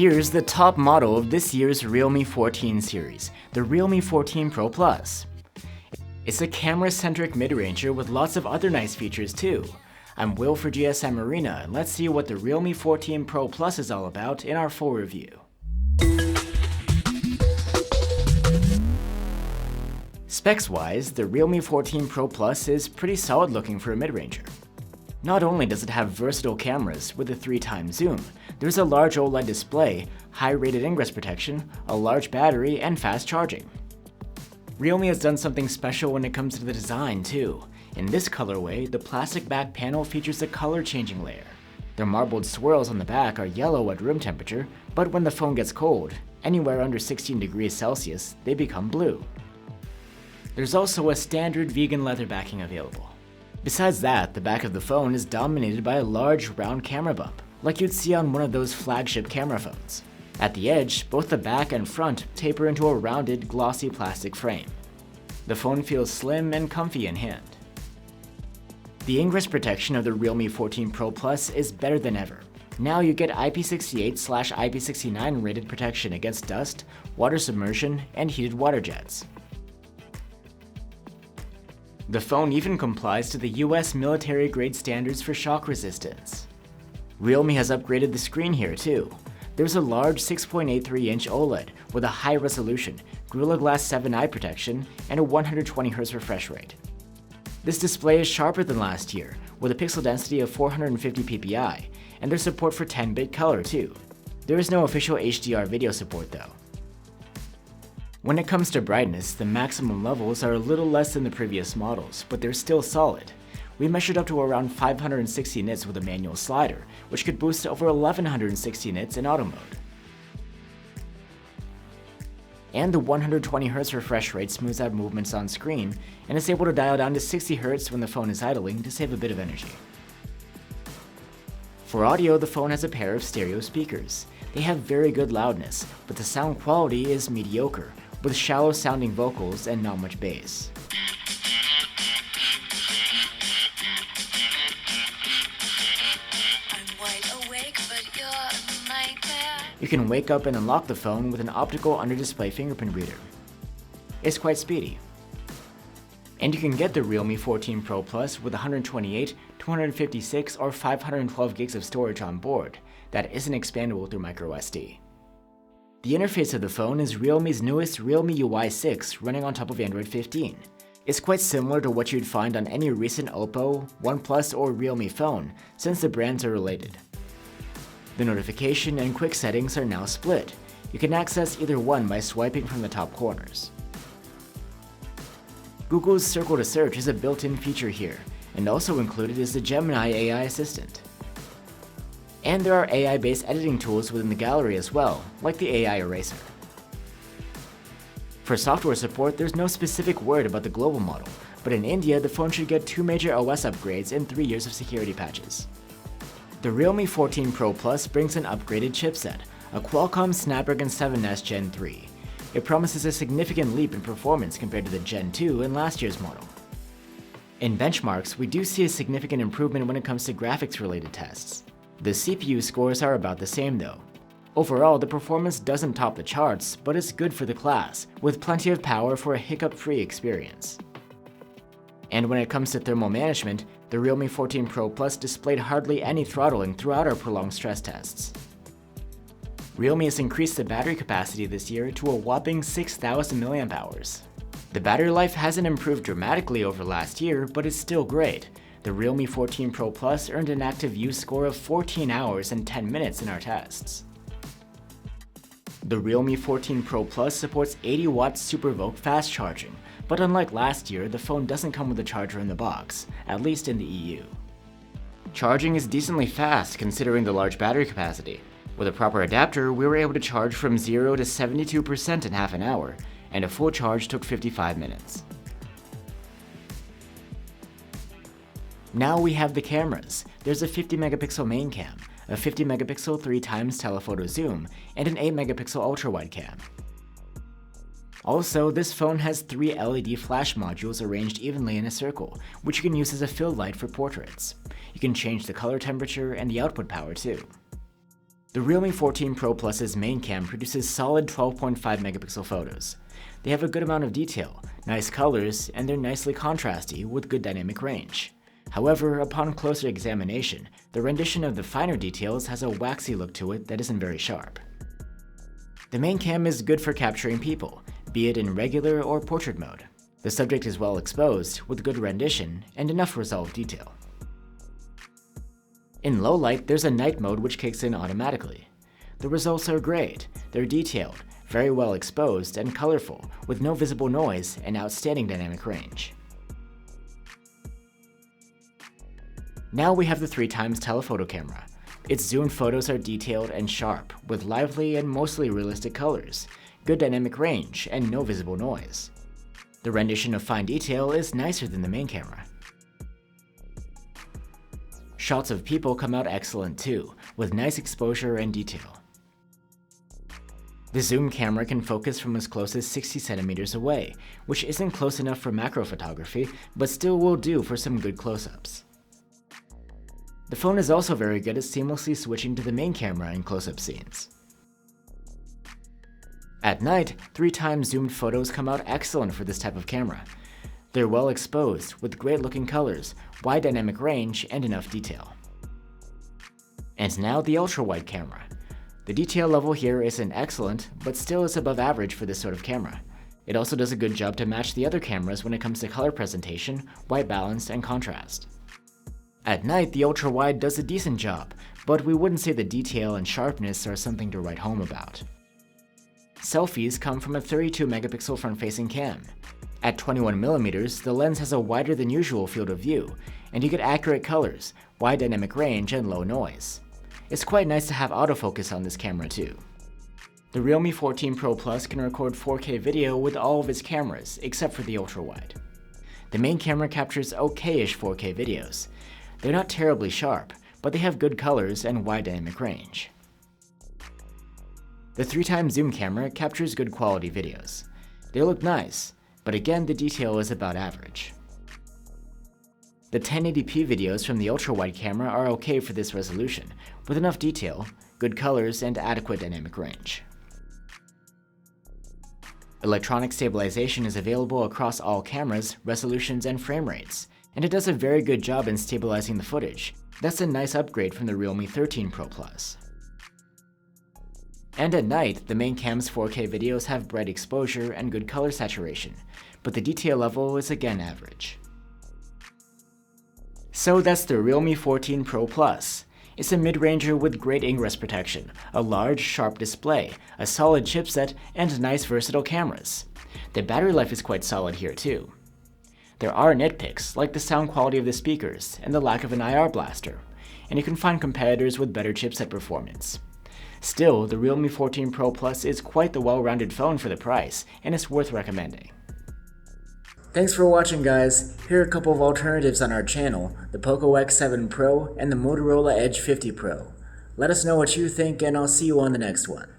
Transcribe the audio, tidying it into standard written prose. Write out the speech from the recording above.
Here's the top model of this year's Realme 14 series, the Realme 14 Pro Plus. It's a camera-centric mid-ranger with lots of other nice features too. I'm Will for GSM Arena, and let's see what the Realme 14 Pro Plus is all about in our full review. Specs-wise, the Realme 14 Pro Plus is pretty solid looking for a mid-ranger. Not only does it have versatile cameras with a 3x zoom, there's a large OLED display, high-rated ingress protection, a large battery, and fast charging. Realme has done something special when it comes to the design too. In this colorway, the plastic back panel features a color-changing layer. The marbled swirls on the back are yellow at room temperature, but when the phone gets cold, anywhere under 16 degrees Celsius, they become blue. There's also a standard vegan leather backing available. Besides that, the back of the phone is dominated by a large round camera bump, like you'd see on one of those flagship camera phones. At the edge, both the back and front taper into a rounded, glossy plastic frame. The phone feels slim and comfy in hand. The ingress protection of the Realme 14 Pro Plus is better than ever. Now you get IP68/IP69 rated protection against dust, water submersion, and heated water jets. The phone even complies to the US military-grade standards for shock resistance. Realme has upgraded the screen here too. There's a large 6.83-inch OLED with a high resolution, Gorilla Glass 7 eye protection, and a 120Hz refresh rate. This display is sharper than last year, with a pixel density of 450 ppi, and there's support for 10-bit color too. There is no official HDR video support though. When it comes to brightness, the maximum levels are a little less than the previous models, but they're still solid. We measured up to around 560 nits with a manual slider, which could boost to over 1160 nits in auto mode. And the 120Hz refresh rate smooths out movements on screen, and is able to dial down to 60Hz when the phone is idling to save a bit of energy. For audio, the phone has a pair of stereo speakers. They have very good loudness, but the sound quality is mediocre, with shallow sounding vocals and not much bass. You can wake up and unlock the phone with an optical under-display fingerprint reader. It's quite speedy. And you can get the Realme 14 Pro Plus with 128, 256, or 512 gigs of storage on board that isn't expandable through microSD. The interface of the phone is Realme's newest Realme UI 6 running on top of Android 15. It's quite similar to what you'd find on any recent Oppo, OnePlus, or Realme phone, since the brands are related. The notification and quick settings are now split. You can access either one by swiping from the top corners. Google's Circle to Search is a built-in feature here, and also included is the Gemini AI assistant. And there are AI-based editing tools within the gallery as well, like the AI eraser. For software support, there's no specific word about the global model, but in India, the phone should get 2 major OS upgrades and 3 years of security patches. The Realme 14 Pro Plus brings an upgraded chipset, a Qualcomm Snapdragon 7S Gen 3. It promises a significant leap in performance compared to the Gen 2 in last year's model. In benchmarks, we do see a significant improvement when it comes to graphics-related tests. The CPU scores are about the same though. Overall, the performance doesn't top the charts, but it's good for the class, with plenty of power for a hiccup-free experience. And when it comes to thermal management, the Realme 14 Pro Plus displayed hardly any throttling throughout our prolonged stress tests. Realme has increased the battery capacity this year to a whopping 6,000 mAh. The battery life hasn't improved dramatically over last year, but it's still great. The Realme 14 Pro Plus earned an active use score of 14 hours and 10 minutes in our tests. The Realme 14 Pro Plus supports 80-watt SuperVOOC fast charging, but unlike last year, the phone doesn't come with a charger in the box, at least in the EU. Charging is decently fast considering the large battery capacity. With a proper adapter, we were able to charge from 0 to 72% in half an hour, and a full charge took 55 minutes. Now we have the cameras. There's a 50-megapixel main cam, a 50-megapixel 3x telephoto zoom, and an 8-megapixel ultrawide cam. Also, this phone has 3 LED flash modules arranged evenly in a circle, which you can use as a fill light for portraits. You can change the color temperature and the output power too. The Realme 14 Pro Plus's main cam produces solid 12.5 megapixel photos. They have a good amount of detail, nice colors, and they're nicely contrasty with good dynamic range. However, upon closer examination, the rendition of the finer details has a waxy look to it that isn't very sharp. The main cam is good for capturing people, be it in regular or portrait mode. The subject is well exposed, with good rendition and enough resolved detail. In low light, there's a night mode which kicks in automatically. The results are great, they're detailed, very well exposed and colorful, with no visible noise and outstanding dynamic range. Now we have the 3x telephoto camera. Its zoomed photos are detailed and sharp, with lively and mostly realistic colors, good dynamic range, and no visible noise. The rendition of fine detail is nicer than the main camera. Shots of people come out excellent too, with nice exposure and detail. The zoom camera can focus from as close as 60 centimeters away, which isn't close enough for macro photography, but still will do for some good close-ups. The phone is also very good at seamlessly switching to the main camera in close-up scenes. At night, 3x zoomed photos come out excellent for this type of camera. They're well exposed, with great looking colors, wide dynamic range, and enough detail. And now the ultra-wide camera. The detail level here isn't excellent, but still is above average for this sort of camera. It also does a good job to match the other cameras when it comes to color presentation, white balance, and contrast. At night, the ultra-wide does a decent job, but we wouldn't say the detail and sharpness are something to write home about. Selfies come from a 32 megapixel front-facing cam. At 21mm, the lens has a wider than usual field of view, and you get accurate colors, wide dynamic range, and low noise. It's quite nice to have autofocus on this camera too. The Realme 14 Pro Plus can record 4K video with all of its cameras, except for the ultra-wide. The main camera captures okay-ish 4K videos. They're not terribly sharp, but they have good colors and wide dynamic range. The 3x zoom camera captures good quality videos. They look nice, but again the detail is about average. The 1080p videos from the ultra-wide camera are okay for this resolution, with enough detail, good colors, and adequate dynamic range. Electronic stabilization is available across all cameras, resolutions, and frame rates, and it does a very good job in stabilizing the footage. That's a nice upgrade from the Realme 13 Pro Plus. And at night, the main cam's 4K videos have bright exposure and good color saturation, but the detail level is again average. So that's the Realme 14 Pro Plus. It's a mid-ranger with great ingress protection, a large, sharp display, a solid chipset, and nice versatile cameras. The battery life is quite solid here too. There are nitpicks, like the sound quality of the speakers and the lack of an IR blaster, and you can find competitors with better chipset performance. Still, the Realme 14 Pro Plus is quite the well-rounded phone for the price, and it's worth recommending. Thanks for watching, guys. Here are a couple of alternatives on our channel, the Poco X7 Pro and the Motorola Edge 50 Pro. Let us know what you think, and I'll see you on the next one.